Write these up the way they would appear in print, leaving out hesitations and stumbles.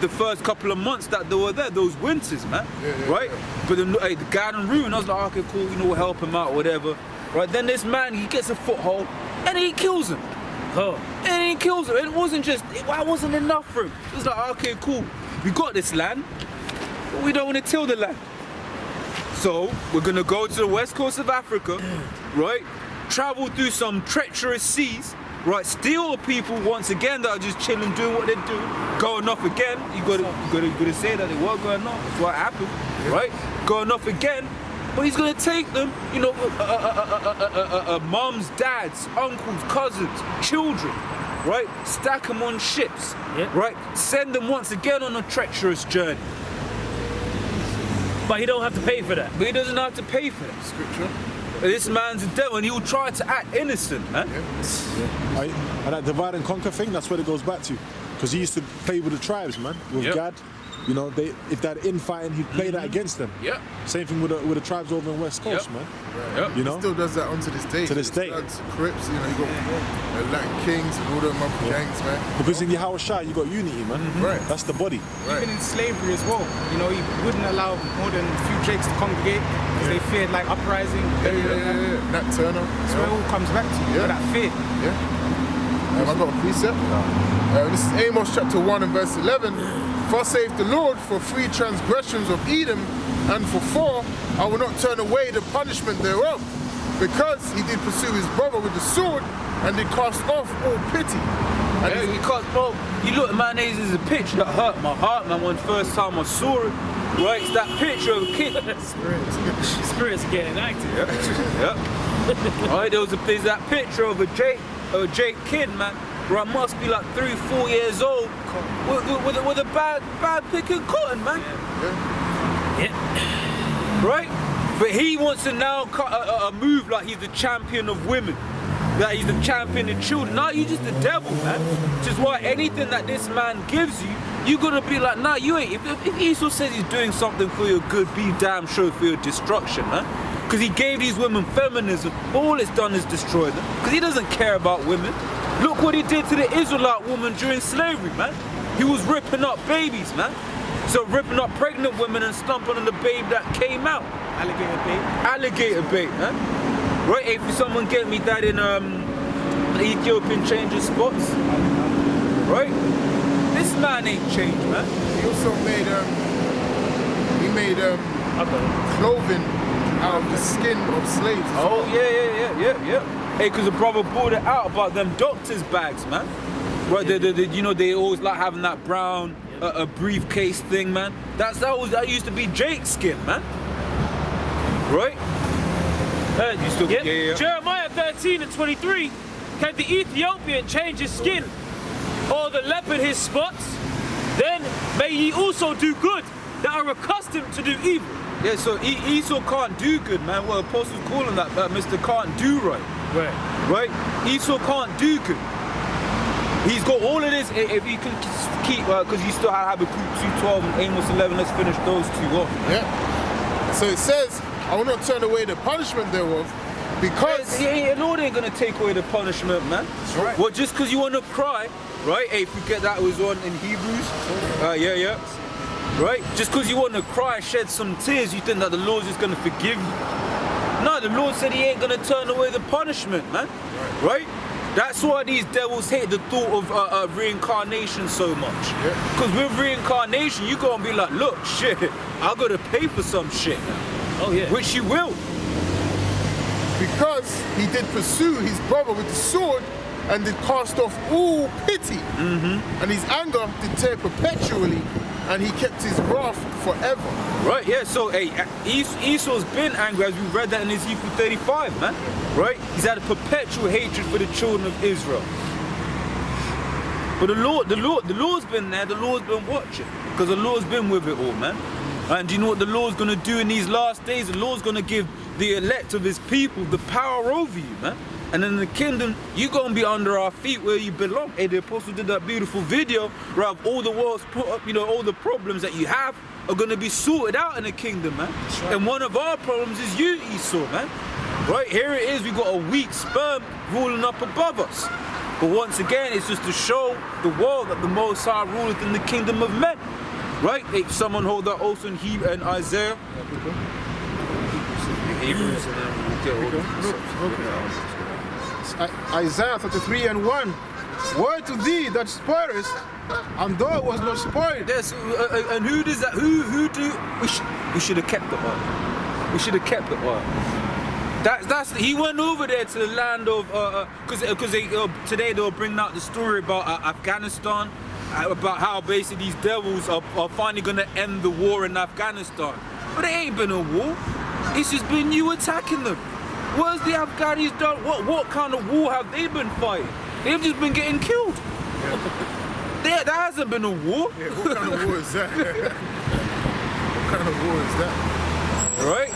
the first couple of months that they were there, those winters, man, right? But the guy in the room, I was like, okay, cool, we'll help him out, whatever. Right, then this man, he gets a foothold, and he kills him. And he kills him. It wasn't enough for him. It was like, okay, cool, we got this land, but we don't want to till the land. So, we're gonna go to the west coast of Africa, right? Travel through some treacherous seas, right? Steal people once again that are just chilling, doing what they do, going off again. You gotta say that they were going off. That's what happened, right? Going off again. But he's gonna take them, you know, mums, dads, uncles, cousins, children, right? Stack them on ships, right? Send them once again on a treacherous journey. But he don't have to pay for that. But he doesn't have to pay for that. Scripture. This man's a devil, and he'll try to act innocent, man. And that divide and conquer thing, that's what it goes back to. Because he used to play with the tribes, man, with Gad. You know, if they're infighting, he'd play that against them. Same thing with the tribes over in West Coast, man. You know? He still does that onto this day. To this day. Crips, you know, you got Latin Kings and all them gangs, man. Because in Yahweh Shai, you got unity, man. Right. That's the body. Even in slavery as well, you know, he wouldn't allow more than a few Jakes to congregate because they feared like uprising. Nat Turner. So it all comes back to you, that fear. I got a precept. This is Amos chapter 1 and verse 11. Thus saith the Lord, for 3 transgressions of Edom, and for 4, I will not turn away the punishment thereof, because he did pursue his brother with the sword, and did cast off all pity. And Bro, you look at man, this is a picture that hurt my heart, man, when the first time I saw it. Right, it's that picture of a kid. Spirits getting active. Alright, there's that picture of a Jake kid, man. Right, must be like 3-4 years old with a bad picking cotton, man. Right? But he wants to now move like he's the champion of women. That he's the champion of children. Nah, you just the devil, man. Which is why anything that this man gives you, you gotta be like, nah, you ain't. If Esau says he's doing something for your good, be damn sure for your destruction, man. Because he gave these women feminism, all it's done is destroy them. Because he doesn't care about women. Look what he did to the Israelite woman during slavery, man. He was ripping up babies, man. So ripping up pregnant women and stomping on the babe that came out. Alligator bait. Alligator bait, man. Right, if someone get me that in Ethiopian changes spots. Right? This man ain't changed, man. he also made clothing out of the skin of slaves. Oh, yeah. Hey, because the brother brought it out about them doctor's bags, man. Right, you know, they always like having that brown a briefcase thing, man. That used to be Jake's skin, man. Right? You still, Jeremiah 13:23. Can the Ethiopian change his skin, or the leopard his spots? Then may ye also do good that are accustomed to do evil. Yeah, so Esau can't do good, man. Well, apostles call him that, Mr. Can't do right. Right? Esau can't do good. He's got all of this. If he can keep, because you still have Habakkuk 2:12 and Amos 11. Let's finish those two off. Yeah. So it says, I will not turn away the punishment thereof, because the Lord ain't gonna take away the punishment, man. That's right. Well, just because you want to cry, right? Hey, forget that was on in Hebrews. Right? Just because you want to cry, shed some tears, you think that the Lord's just gonna forgive you. No, the Lord said he ain't gonna turn away the punishment, man. Right? That's why these devils hate the thought of reincarnation so much. Because with reincarnation, you gonna be like, look, shit, I gotta pay for some shit now. Oh yeah. Which you will. because he did pursue his brother with the sword and did cast off all pity. And his anger did tear perpetually, and he kept his wrath forever. Right, yeah, so hey, Esau's been angry, as we read that in Ezekiel 35, man. Right? He's had a perpetual hatred for the children of Israel. But the Lord's been there, the Lord's been watching. Because the Lord's been with it all, man. And you know what the Lord's gonna do in these last days? The Lord's gonna give the elect of his people the power over you, man. And in the kingdom, you're gonna be under our feet where you belong. Hey, the apostle did that beautiful video where all the world's put up, you know, all the problems that you have are gonna be sorted out in the kingdom, man. Right. And one of our problems is you, Esau, man. Right, here it is, we got a weak sperm ruling up above us. But once again, it's just to show the world that the Most High ruleth in the kingdom of men. Right? If someone hold that also in Hebrew and Isaiah. Hebrews and then we'll get all Isaiah 33:1. Woe to thee that spoilest, and thou was not spoiled. Yes, and who does that? Who do? We should have kept the oil. We should have kept the oil. That's he went over there to the land of because today they'll bring out the story about Afghanistan, about how basically these devils are finally gonna end the war in Afghanistan. But it ain't been a war. It's just been you attacking them. What's the Afghanis done? What kind of war have they been fighting? They've just been getting killed. There hasn't been a war. Yeah, what kind of war is that? What kind of war is that? Right?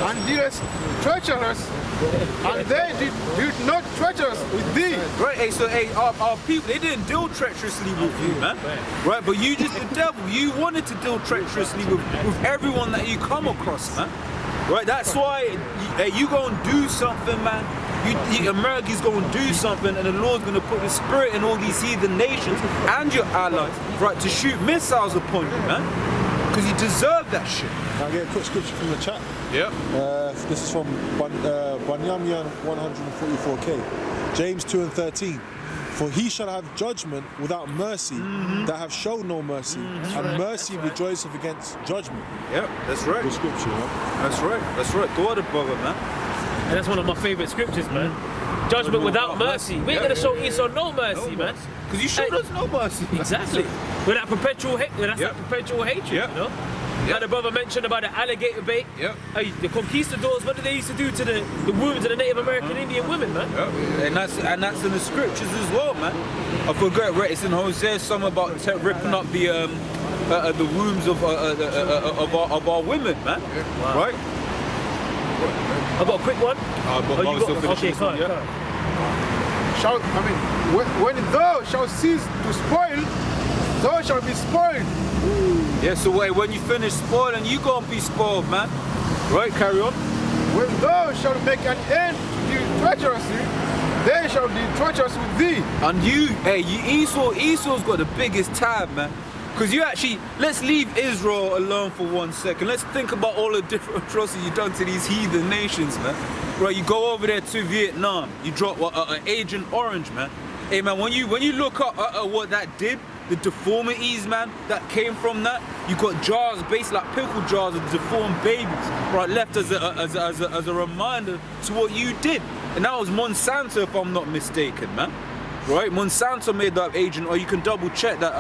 And didst treacherous, and they did not treacherous with thee. Right, hey, so hey, our people, they didn't deal treacherously with you, man. Right, but you just the devil. You wanted to deal treacherously with everyone that you come across, man. Right, that's why you gonna do something, man. America's gonna do something, and the Lord's gonna put the spirit in all these heathen nations and your allies, right, to shoot missiles upon you, man. Because you deserve that shit. Can I get a quick scripture from the chat? Yep. This is from Banyamyan 144k. James 2:13. For he shall have judgment without mercy, that have shown no mercy, and mercy rejoiceth against judgment. Yep, that's right. Good scripture, man. That's right. That's right. Go to brother, man. And that's one of my favourite scriptures, man. Judgment without mercy. We ain't gonna show Esau no mercy, man. Because you showed us no mercy. Exactly. With that perpetual hate, that perpetual hatred, you know? Like the brother mentioned about the alligator bait. Yep. Hey, the conquistadors, what did they used to do to the wombs of the Native American Indian women, man? Yep. And that's in the scriptures as well, man. I forget where it's in Hosea, something about ripping up the wombs of our women, man. Wow. Right? I got a quick one. Okay, fine. When thou shalt cease to spoil, thou shalt be spoiled. Yeah, so wait, when you finish spoiling, you gonna be spoiled, man. Right, carry on. When thou shalt make an end to treacherously, they shall be treacherous with thee. And Esau's got the biggest tab, man. Because you actually, let's leave Israel alone for 1 second. Let's think about all the different atrocities you've done to these heathen nations, man. Right, you go over there to Vietnam, you drop Agent Orange, man. Hey, man, when you look up what that did, the deformities, man, that came from that, you got jars, basically like pickle jars of deformed babies, right, left as a reminder to what you did. And that was Monsanto, if I'm not mistaken, man. Right, Monsanto made that agent, or you can double check that.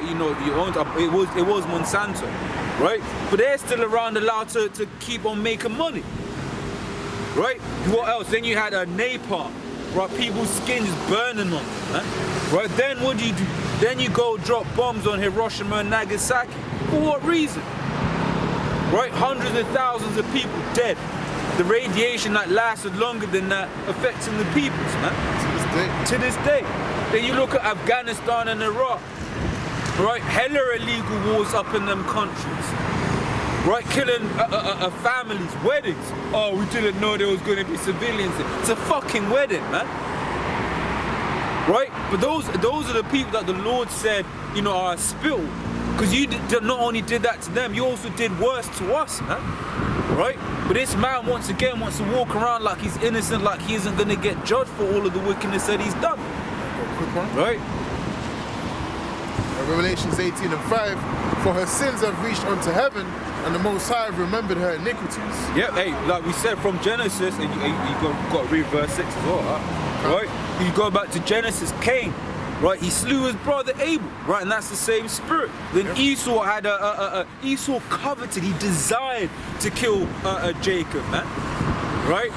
You owned it was Monsanto, right? But they're still around, allowed to keep on making money, right? What else? Then you had napalm, right? People's skins burning on them, man. Right? Then what do you do? Then you go drop bombs on Hiroshima and Nagasaki. For what reason? Right? Hundreds of thousands of people dead. The radiation that lasted longer than that affecting the peoples, man. To this day. Then you look at Afghanistan and Iraq, right? Hella illegal wars up in them countries, right? Killing families, weddings. Oh, we didn't know there was going to be civilians there. It's a fucking wedding, man. Right? But those are the people that the Lord said, are spilled. Because you not only did that to them, you also did worse to us, man. Right? But this man once again wants to walk around like he's innocent, like he isn't going to get judged for all of the wickedness that he's done. Quick one. Right? Revelations 18:5. For her sins have reached unto heaven, and the Most High remembered her iniquities. Yeah, hey, like we said from Genesis, and you got to read verse 6 as well, right? You go back to Genesis, Cain. Right, he slew his brother Abel, right, and that's the same spirit. Then Esau had Esau coveted, he desired to kill Jacob, man, right?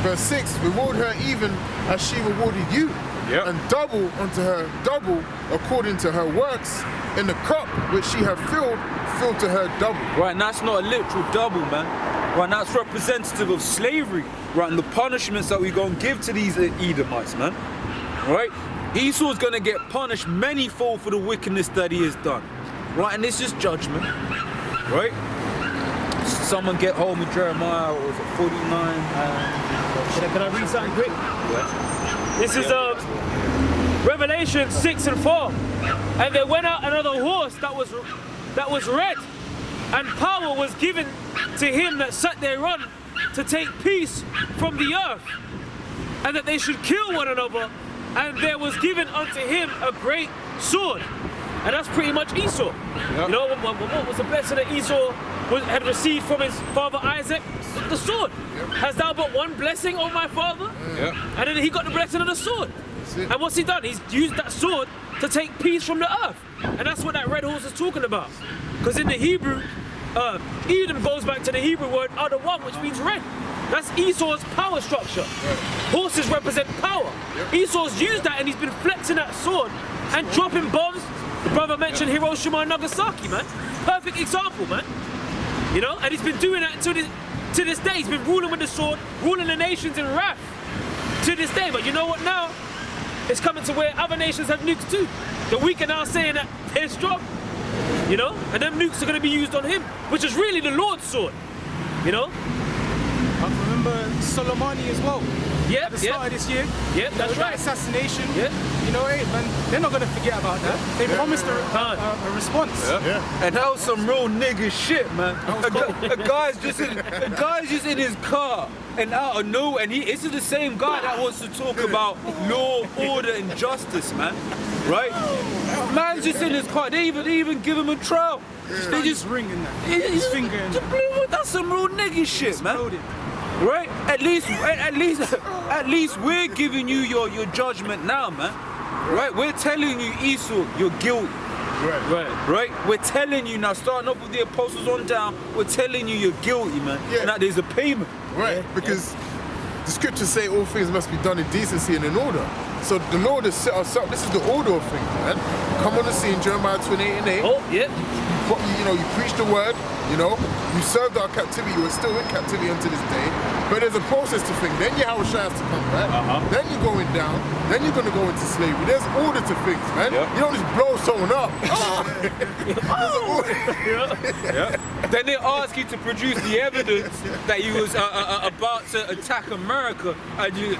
Verse 6, reward her even as she rewarded you, and double unto her double according to her works. In the cup which she hath filled, fill to her double. Right, and that's not a literal double, man. Right, and that's representative of slavery, right, and the punishments that we're going to give to these Edomites, man. Right? Esau's going to get punished manyfold for the wickedness that he has done. Right? And it's just judgment. Right? Someone get hold of Jeremiah, what was it, 49? Can I read something quick? This is Revelation 6 and 4. And there went out another horse that was red, and power was given to him that sat thereon to take peace from the earth, and that they should kill one another, and there was given unto him a great sword. And that's pretty much Esau. Yep. You know, what was the blessing that Esau had received from his father Isaac? The sword. Yep. Has thou but one blessing, O my father? Yep. And then he got the blessing of the sword. And what's he done? He's used that sword to take peace from the earth. And that's what that red horse is talking about. Because in the Hebrew, Edom goes back to the Hebrew word Adawan, which means red. That's Esau's power structure. Right. Horses represent power. Yep. Esau's used that, and he's been flexing that sword and dropping bombs. The brother mentioned Hiroshima and Nagasaki, man. Perfect example, man. You know, and he's been doing that to this day. He's been ruling with the sword, ruling the nations in wrath to this day. But you know what now? It's coming to where other nations have nukes too. The weak are now saying that they're strong. You know? And them nukes are going to be used on him, which is really the Lord's sword. You know? I remember Soleimani as well. Yeah, at the start of this year. Yeah, that's right. Assassination. Yeah. You know, man, they're not gonna forget about that. They promised a response. Yeah. And that was some real nigga shit, man. A guy's just in his car, and out of nowhere, and this is the same guy that wants to talk about law, order, and justice, man. Right? Man's just in his car. They even give him a trial. Yeah. They just ringing that. His finger in there. That's some real nigga shit, man. Right? At least we're giving you your judgment now, man. Right? We're telling you, Esau, you're guilty. Right? We're telling you now, starting off with the apostles on down, we're telling you you're guilty, man. Yeah. And that there's a payment. Right, because the scriptures say all things must be done in decency and in order. So the Lord has set us up. This is the order of things, man. Come on the scene, Jeremiah 28:8. Oh, yeah. You know, you preach the word, you know, you served our captivity, you are still in captivity unto this day, but there's a process to things. Then Yahushua has to come back, then you're going down, then you're going to go into slavery. There's order to things, man. Yep. You don't just blow someone up. Then they ask you to produce the evidence that you was about to attack America, and you,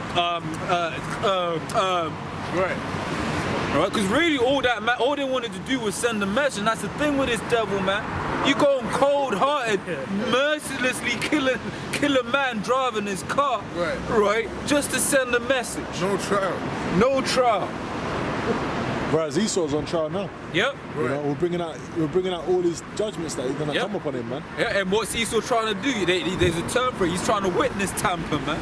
Right, because really all they wanted to do was send a message, and that's the thing with this devil, man. You go cold-hearted, mercilessly kill a man driving his car, right, just to send a message. No trial. Whereas Esau's on trial now. Yep. You know, we're bringing out all these judgments that are gonna come upon him, man. Yeah, and what's Esau trying to do? There's a term for it. He's trying to witness tamper, man.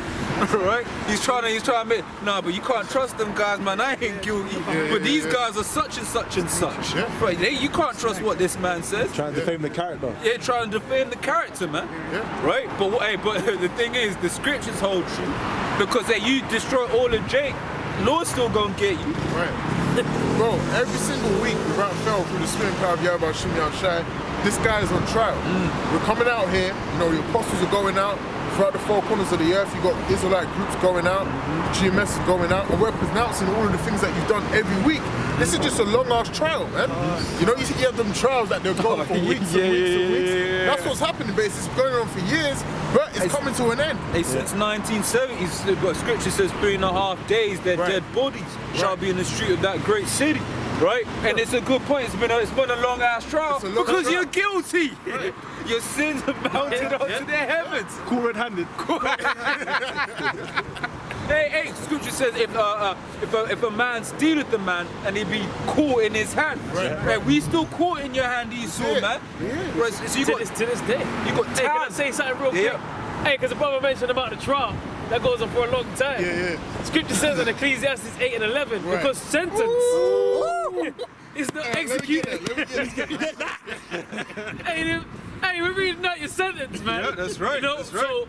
Right? He's trying to admit, nah, but you can't trust them guys, man. I ain't guilty. But these guys are such and such and such. Yeah. Right? You can't trust what this man says. Trying to defame the character. Yeah, trying to defame the character, man. Yeah. Right? But the thing is, the scriptures hold true, because you destroy all of Jake, Lord's still gonna get you. Right. Bro, every single week without fail through the spirit power of Yahweh Shimei Shai, this guy is on trial. We're coming out here, you know, the apostles are going out throughout the four corners of the earth. You got Israelite groups going out, GMS is going out, and we're pronouncing all of the things that you've done every week. This is just a long ass trial, man. You know, you have them trials that they're going for weeks and weeks and weeks. That's what's happening, but it's going on for years, but it's coming to an end. Since 1970s, what scripture says 3.5 days, their dead bodies shall be in the street of that great city. Right? And it's a good point. It's been a long ass trial because you're guilty. Right. Your sins have mounted onto their heavens. Cool red-handed. Hey, scripture says if a man stealeth the man and he be caught in his hand, right? We still caught in your hand, Esau, man. Yeah. Right, so you to this day. You got can I say something real quick? Hey, because the brother mentioned about the trial. That goes on for a long time. Scripture says in Ecclesiastes 8 and 11, because sentence is not executed. Hey, we're reading out your sentence, man. Yeah, that's right. You know, that's right. So,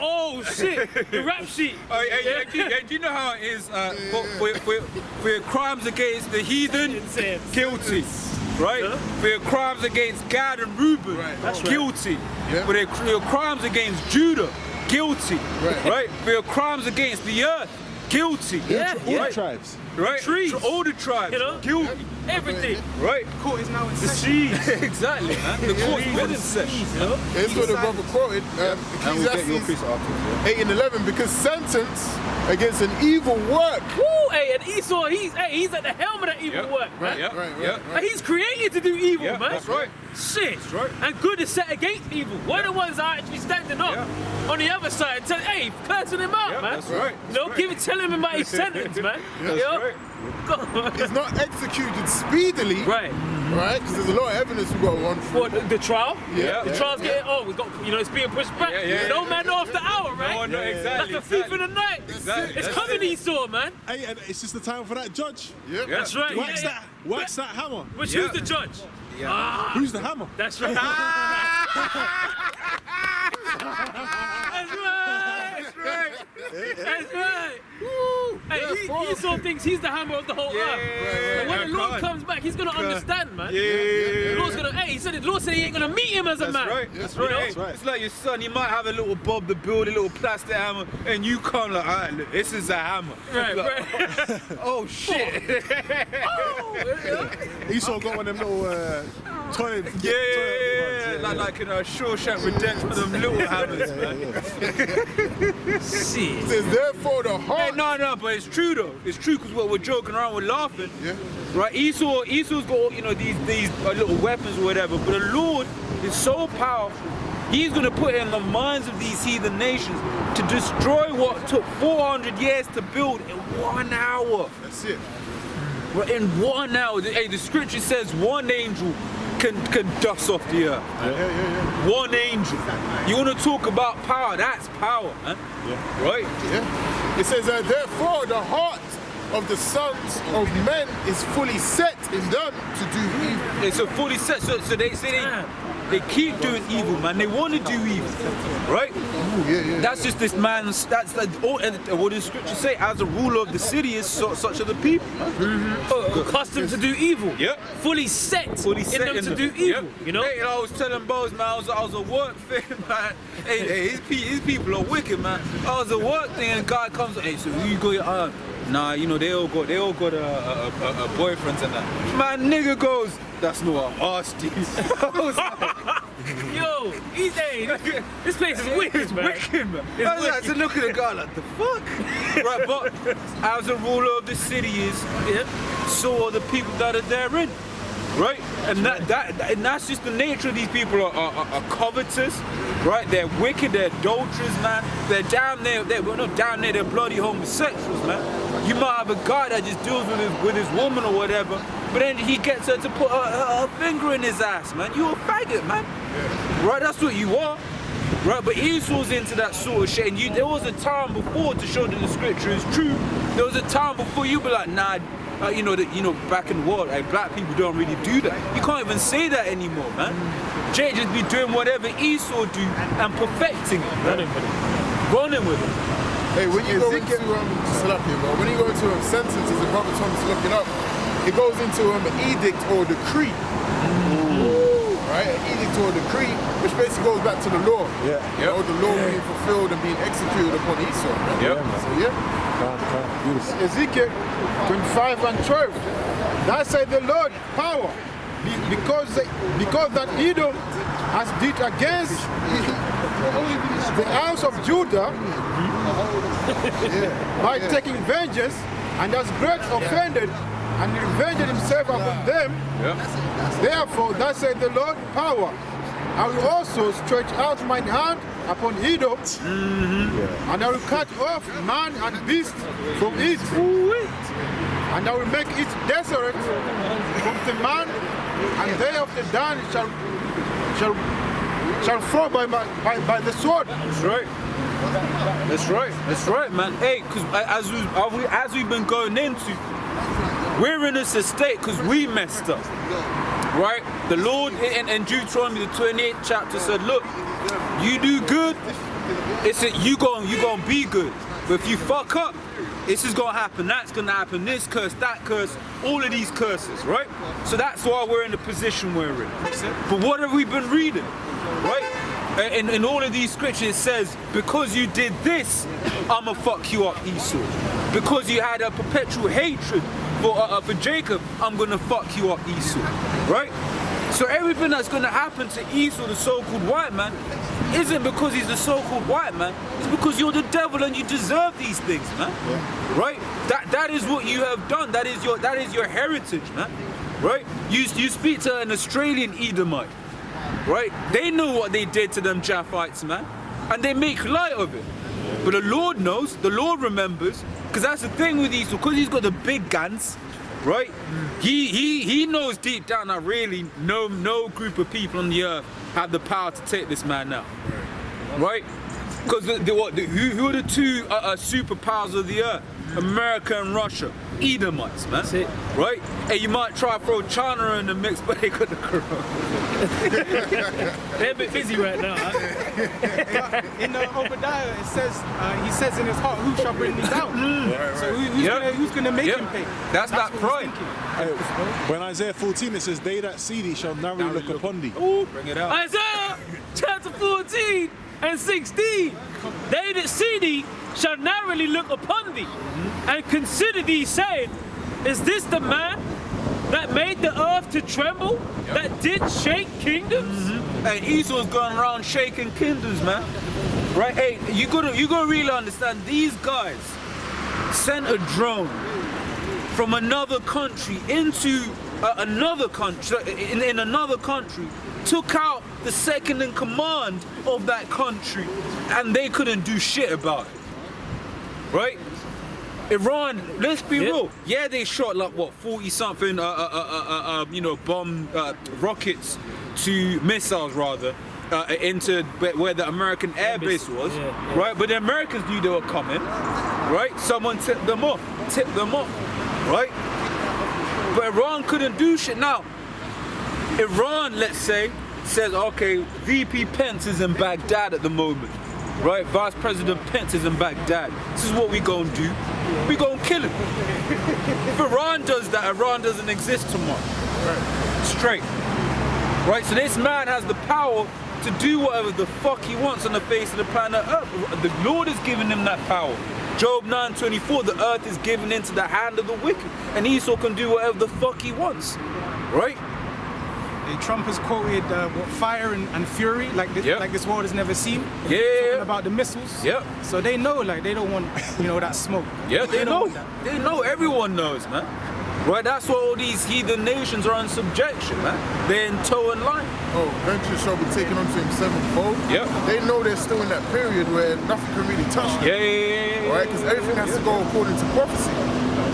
oh shit, the rap sheet. Do you know how it is? For your crimes against the heathen, guilty. Right? Yeah. For your crimes against Gad and Reuben, guilty. Yeah. For your crimes against Judah, guilty. Right? For your crimes against the earth, guilty. Yeah, All yeah. the tribes. Right? Trees. All the tribes. You know? Guilty. Everything. Right? Court is now in The session. seas. Exactly, man. The court's been in session. You know? Here's what the brother quoted, And we'll get your Ecclesiastes piece after. 8 and 11, because sentence against an evil work. Woo, hey, and Esau, he's at the helm of that evil work, man. Right, right. And he's created to do evil, Yeah, man. that's right. Shit. That's right. And good is set against evil. We're the ones that are actually standing up on the other side, hey, cursing him out, Yeah, man. that's right. You know, telling him about his sentence, man. That's You know? right. It's not executed speedily, Right. right? Because there's a lot of evidence we've got to run through. What, the trial? Yeah. The trial's getting, we got, it's being pushed back. No man know after hour, right? No, exactly. Like a thief in the night. Exactly. It's That's coming, Esau, man. Hey, and it's just the time for that judge. Yeah. That's right. Wax that hammer. Which Yeah. who's the judge? Ah, Who's the hammer? that's right. That's right. That's right. Hey, Esau thinks he's the hammer of the whole earth. But when the Lord comes back, he's gonna understand, man. The Lord's gonna. Hey, the Lord said he ain't gonna meet him as a That's man. right. That's You know? right. That's right. It's like your son. He might have a little Bob the Builder, a little plastic hammer, and you come like, all right, look, this is a hammer. Right, Like, right. oh shit. Esau got one of them little toy. Yeah. Like in a Shawshank Redemption, them little hammers, man. It says, therefore the Hey, heart. no, but it's true though. It's true because we're joking around, we're laughing. Yeah. Right? Esau's got these little weapons or whatever, but the Lord is so powerful. He's gonna put in the minds of these heathen nations to destroy what took 400 years to build in 1 hour. That's it. Right? In 1 hour. Hey, the scripture says one angel can dust off the earth. Yeah. One angel. You wanna talk about power? That's power, man. Yeah. Right? Yeah. It says, therefore the heart of the sons of men is fully set in them to do evil. It's a fully set, so they say they keep doing evil, man. They want to do evil, right? Yeah. That's just this man's. That's like and what does Scripture say? As a ruler of the city is such are the people. Accustomed to do evil. Yep. Fully set in them to do evil. Yep. You know? Hey, I was telling Bose, man, I was a work thing, man. Hey, his people are wicked, man. I was a work thing, and a guy comes, hey, so who you got your eye? Nah, they all got a boyfriends and that. My nigga goes, that's not what I asked you. I was like, Yo, this place is wicked, man. wicked, man. It's I was like, wicked. to look at the guy like, the fuck? Right, but as a ruler of the city is, so are the people that are therein. Right? And that's just the nature of these people are covetous, right? They're wicked, they're adulterers, man. They're down there, they're bloody homosexuals, man. You might have a guy that just deals with his woman or whatever, but then he gets her to put her finger in his ass, man. You a faggot, man. Right? That's what you are. Right, but Esau's into that sort of shit, and there was a time before to show that the scripture is true. There was a time before you be like, nah, back in the world, black people don't really do that. You can't even say that anymore, man. Jay just be doing whatever Esau do and perfecting it, man. Running with it. Hey, when you go into when you go into sentences, the Brother Thomas is looking up, it goes into an edict or decree. Right? An edict or decree, which basically goes back to the law. Yeah. You know, the law being fulfilled and being executed upon Esau. Right? Yeah. So yeah. Beautiful. Ezekiel 25 and 12. That said the Lord power, because that Edom has did against the house of Judah by taking vengeance, and has great offended and revenged himself upon them. Therefore, that said the Lord power, I will also stretch out mine hand upon Edom, and I will cut off man and beast from it, and I will make it desolate from the man, and they of the Dan shall fall by the sword. That's right. That's right, man. Hey, because as we've been going into, we're in this estate because we messed up. Right? The Lord in Deuteronomy the 28th chapter said, look, you do good, you gonna be good. But if you fuck up, this is gonna happen, that's gonna happen, this curse, that curse, all of these curses, right? So that's why we're in the position we're in. But what have we been reading? Right? In all of these scriptures it says, because you did this, I'ma fuck you up, Esau. Because you had a perpetual hatred for Jacob, I'm gonna fuck you up, Esau. Right? So everything that's gonna happen to Esau, the so-called white man, isn't because he's the so-called white man, it's because you're the devil and you deserve these things, man. Yeah. Right? That is what you have done. That is your heritage, man. Right? You speak to an Australian Edomite, right? They know what they did to them Japhites, man. And they make light of it. But the Lord knows, the Lord remembers, because that's the thing with Esau, because he's got the big guns, right? He knows deep down that really no group of people on the earth have the power to take this man out, right? Because who are the two superpowers of the earth? America and Russia, Edomites, man. That's it. Right? And you might try to throw China in the mix, but they got the corona. They're a bit busy right now. Huh? In Obadiah, it says, he says in his heart, who shall bring me down? So who's gonna make him pay? That's that what pride. he's thinking. When Isaiah 14 it says, they that see thee shall narrowly look upon thee. Ooh, bring it out. Isaiah chapter 14 and 16. They that see thee shall narrowly look upon thee and consider thee, saying, is this the man that made the earth to tremble, that did shake kingdoms? And Esau's going around shaking kingdoms, man. Right? Hey, you gotta really understand, these guys sent a drone from another country into another country, in another country, took out the second in command of that country, and they couldn't do shit about it. Right? Iran, let's be real. Yeah, they shot like what, 40 something bomb rockets to missiles rather into where the American air base was, right? But the Americans knew they were coming, right? Someone tipped them off, right? But Iran couldn't do shit. Now, Iran, let's say, says, okay, VP Pence is in Baghdad at the moment. Right, Vice President Pence is in Baghdad. This is what we gonna do. We gonna kill him. If Iran does that, Iran doesn't exist tomorrow. Straight. Right, so this man has the power to do whatever the fuck he wants on the face of the planet Earth. The Lord has given him that power. Job 9:24, the earth is given into the hand of the wicked, and Esau can do whatever the fuck he wants. Right? Trump has quoted fire and fury, like this world has never seen. Yeah. Talking about the missiles. Yeah. So they know, like, they don't want, that smoke. Yeah, they know. They know. Everyone knows, man. Right? That's why all these heathen nations are in subjection, man. They're in toe and line. Oh, venture shall be taken unto him sevenfold. Yeah. They know they're still in that period where nothing can really touch them. Yeah. Right? Because everything has to go according to prophecy.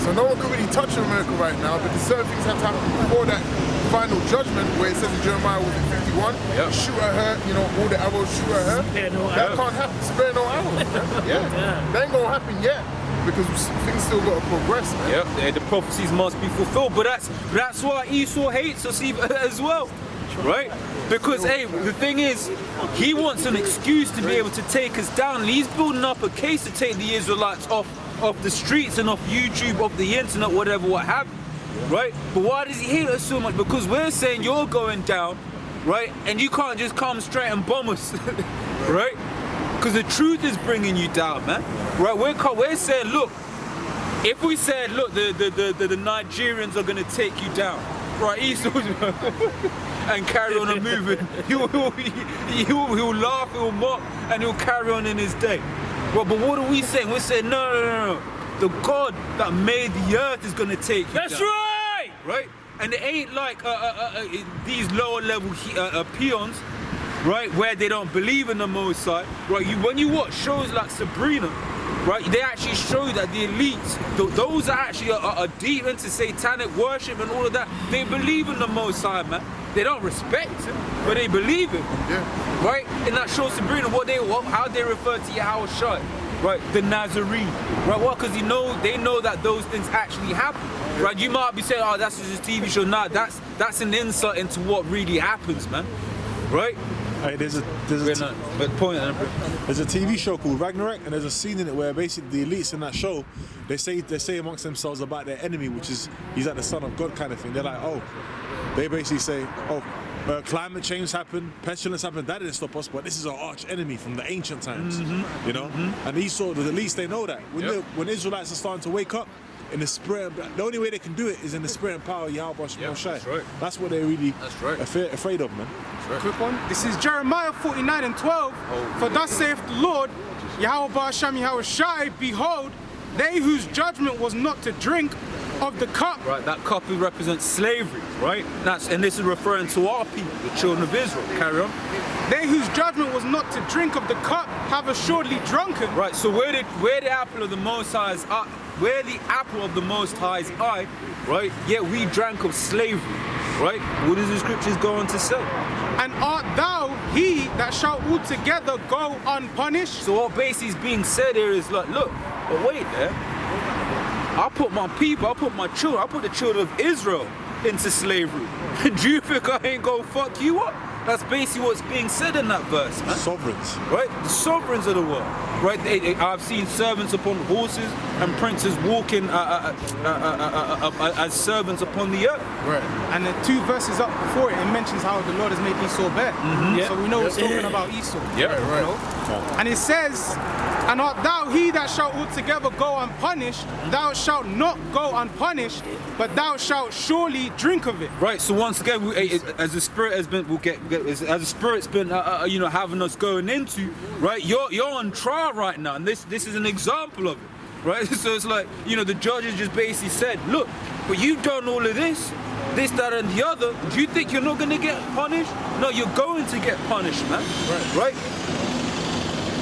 So no one can really touch America right now, because certain things have to happen before that final judgment, where it says in Jeremiah 51, shoot at her, all the arrows, shoot at her. That can't happen. Spare no arrows, man. That ain't gonna happen yet, because things still gotta progress, man. Yeah, the prophecies must be fulfilled, but that's why Esau hates us as well, right? Because hey, the thing is, he wants an excuse to be able to take us down, and he's building up a case to take the Israelites off the streets and off YouTube, off the internet, whatever, what have you. Right? But why does he hate us so much? Because we're saying you're going down, right? And you can't just come straight and bomb us, right? Because the truth is bringing you down, man. Right? We're saying, look, if we said, look, the Nigerians are going to take you down, right? And carry on and moving, he'll laugh, he'll mock, and he'll carry on in his day. Well, but what are we saying? We're saying, no. The God that made the earth is going to take you That's down. right! Right? And it ain't like these lower level peons, right, where they don't believe in the Most High. Right? When you watch shows like Sabrina, right, they actually show that the elites, those that actually are deep into satanic worship and all of that, they believe in the Most High, man. They don't respect him, but they believe him. Yeah. Right? In that show Sabrina, how they refer to Yahweh Shai. Right, the Nazarene, right? Well, because they know that those things actually happen, right? You might be saying, "Oh, that's just a TV show." Nah, that's an insight into what really happens, man. Right? Hey, there's a TV show called Ragnarok, and there's a scene in it where basically the elites in that show, they say amongst themselves about their enemy, which is he's like the son of God kind of thing. They're like, they basically say, climate change happened, pestilence happened, that didn't stop us, but this is our arch enemy from the ancient times, you know. And these sort of, at least they know that when Israelites are starting to wake up in the spirit, the only way they can do it is in the spirit and power of Yahweh Shai. That's right. That's what they're really afraid of, man. Quick one. This is Jeremiah 49:12. For thus saith the Lord, Yahweh Ba'asham Yahweh Shai, behold, they whose judgment was not to drink of the cup. Right, that cup represents slavery, right? And this is referring to our people, the children of Israel. Carry on. They whose judgment was not to drink of the cup have assuredly drunken. Right, so where the apple of the Most High's eye, where the apple of the Most High's eye, right? Yet we drank of slavery, right? What does the scriptures go on to say? And art thou he that shall altogether go unpunished? So what basically is being said here is like, look, but wait there. I put my people, I put my children, I put the children of Israel into slavery. Do you think I ain't gonna fuck you up? That's basically what's being said in that verse, man. Sovereigns. Right? The sovereigns of the world. Right? I've seen servants upon horses and princes walking as servants upon the earth. Right. And the 2 verses up before it, it mentions how the Lord has made Esau bad. So we know it's talking about Esau. Yeah, right. You know? And it says, and art thou he that shalt altogether go unpunished, thou shalt not go unpunished, but thou shalt surely drink of it. Right. So once again, as the Spirit has been, as the Spirit's been, having us going into, right? You're on trial right now, and this is an example of it, right? So it's like, the judges just basically said, look, but you've done all of this, that, and the other. Do you think you're not going to get punished? No, you're going to get punished, man. Right.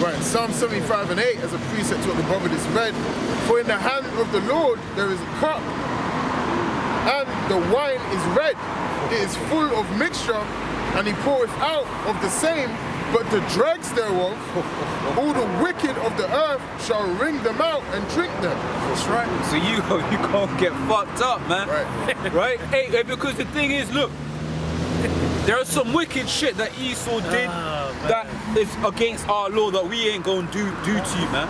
Right, Psalm 75:8, as a precept to what the brother just read, for in the hand of the Lord there is a cup, and the wine is red, it is full of mixture, and he poureth out of the same, but the dregs thereof, all the wicked of the earth shall wring them out and drink them. That's right. So you can't get fucked up, man. Right. Right? Hey, because the thing is, look, there is some wicked shit that Esau did that is against our law that we ain't gonna do to you, man.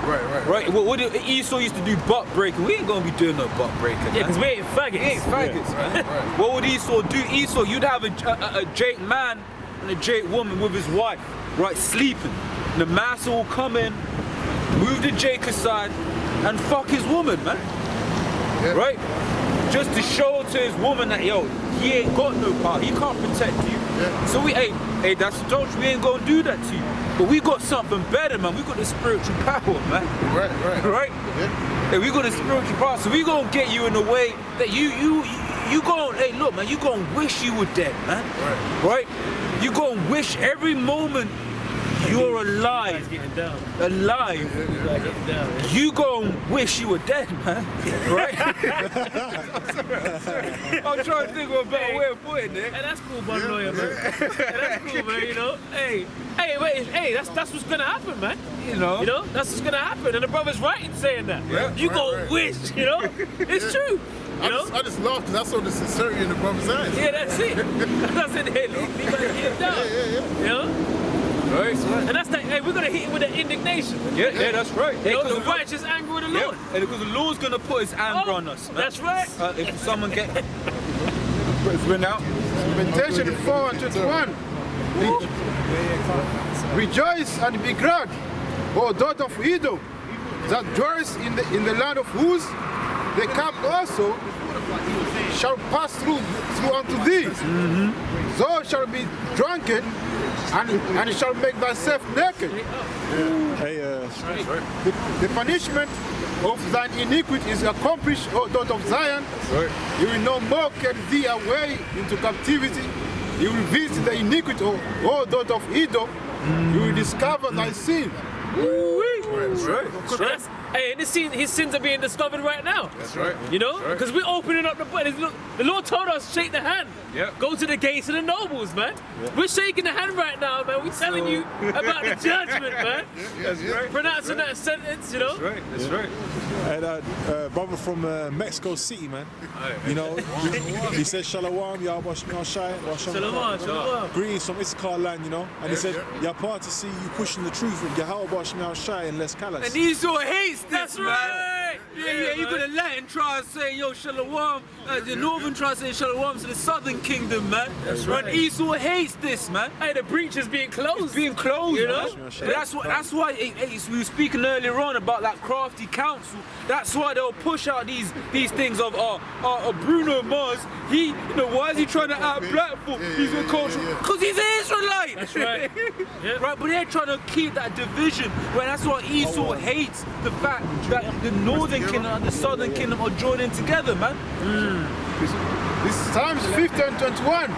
Right. What Esau used to do butt breaking. We ain't gonna be doing no butt breaking. Yeah, because we ain't faggots. We ain't faggots, man. What would Esau do? Esau, you'd have a Jake man and a Jake woman with his wife, right, sleeping. The master will come in, move the Jake aside, and fuck his woman, man. Yeah. Right? Just to show to his woman that, he ain't got no power, he can't protect you. Yeah. So hey, that's the doctrine, we ain't gonna do that to you. But we got something better, man. We got the spiritual power, man. Right? Yeah. Hey, we got the spiritual power, so we gonna get you in a way that you gonna, hey, look, man, you gonna wish you were dead, man. Right? You gonna wish every moment you're alive. Alive. You gonna wish you were dead, man. Right? I'm trying to think of a better way of putting it. Hey, that's cool, bud lawyer, man. Hey, that's cool, man, Hey, that's what's gonna happen, man. You know, that's what's gonna happen. And the brother's right in saying that. Yeah, you gonna wish, It's true. I just laugh because I saw the sincerity in the brother's eyes. Yeah, that's it. That's it. Hey, leave him down. Yeah. Right. And that's that. Hey, we're gonna hit him with that indignation. Yeah, that's right. The righteous anger of the Lord. And because the Lord's gonna put his anger on us. Man. That's right. If someone bring out. Lamentation 4:21. Rejoice and be glad, O daughter of Edom, that dwellest in the land of Uz. The cup also shall pass through unto thee. Thou shalt be drunken, and shall make thyself naked. The punishment of thine iniquity is accomplished, O daughter of Zion. He will no more carry thee away into captivity. He will visit the iniquity, O daughter of Edom. You will discover thy sin. That's right. Hey, his sins are being discovered right now. That's right. Because we're opening up the button. Look, the Lord told us, shake the hand. Yeah. Go to the gates of the nobles, man. Yeah. We're shaking the hand right now, man. We're telling you about the judgment, man. That's right. Pronouncing that sentence, That's right. And brother from Mexico City, man. You know, he said Shalom, Yahweh Shai, Shalom. greetings from Issachar land, you know. And he said, you're proud to see you pushing the truth with Yahweh Shai and less callous. And Esau hates this, That's man. right. Yeah, you're gonna let him try and say, yo, Shalom. The northern try to say Shalom to the southern kingdom, man. That's right. And Esau hates this, man. Hey, the breach is being closed. It's being closed, You man. know? But that's why we were speaking earlier on about that crafty council. That's why they'll push out these things of Bruno Mars. Why is he trying to out black for? He's a culture because he's an Israelite. That's right. Yep. Right, but they're trying to keep that division. Well, that's why Esau hates the fact that the northern kingdom and the southern kingdom are joining together, man. This is Psalms 50 and 21.